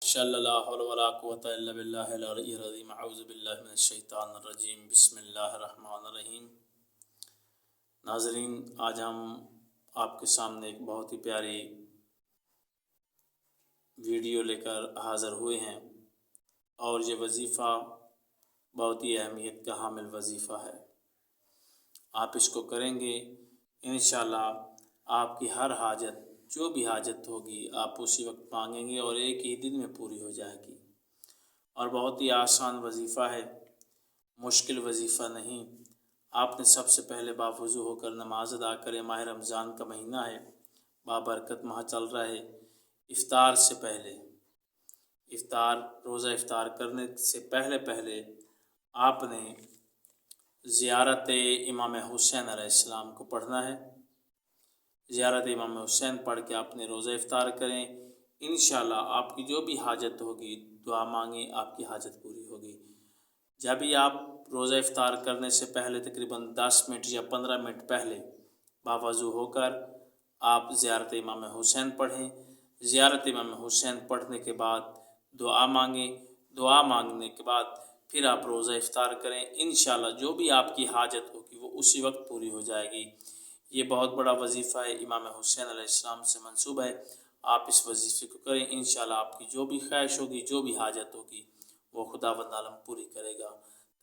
ماشاءاللہ لا حول ولا قوۃ الا باللہ العلی العظیم اعوذ باللہ من الشیطان الرجیم بسم اللہ الرحمن الرحیم۔ ناظرین، آج ہم آپ کے سامنے ایک بہت ہی پیاری ویڈیو لے کر حاضر ہوئے ہیں، اور یہ وظیفہ بہت ہی اہمیت کا حامل وظیفہ ہے۔ آپ اس کو کریں گے انشاءاللہ آپ کی ہر حاجت، جو بھی حاجت ہوگی آپ اسی وقت مانگیں گے اور ایک ہی دن میں پوری ہو جائے گی۔ اور بہت ہی آسان وظیفہ ہے، مشکل وظیفہ نہیں۔ آپ نے سب سے پہلے باوضو ہو کر نماز ادا کریں۔ ماہ رمضان کا مہینہ ہے، بابرکت ماہ چل رہا ہے۔ افطار سے پہلے، روزہ افطار کرنے سے پہلے آپ نے زیارت امام حسین علیہ السلام کو پڑھنا ہے۔ زیارت امام حسین پڑھ کے آپ نے روزہ افطار کریں۔ انشاءاللہ آپ کی جو بھی حاجت ہوگی، دعا مانگیں، آپ کی حاجت پوری ہوگی۔ جب بھی آپ روزہ افطار کرنے سے پہلے تقریباً 10 منٹ یا 15 منٹ پہلے باوضو ہو کر آپ زیارت امام حسین پڑھیں۔ زیارت امام حسین پڑھنے کے بعد دعا مانگیں۔ دعا مانگنے کے بعد پھر آپ روزہ افطار کریں۔ انشاءاللہ جو بھی آپ کی حاجت ہوگی وہ اسی وقت پوری ہو جائے گی۔ یہ بہت بڑا وظیفہ ہے، امام حسین علیہ السلام سے منسوب ہے۔ آپ اس وظیفے کو کریں، انشاءاللہ آپ کی جو بھی خواہش ہوگی، جو بھی حاجت ہوگی وہ خداوند عالم پوری کرے گا۔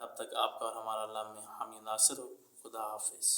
تب تک آپ کا اور ہمارا اللہ میں حامی ناصر ہو۔ خدا حافظ۔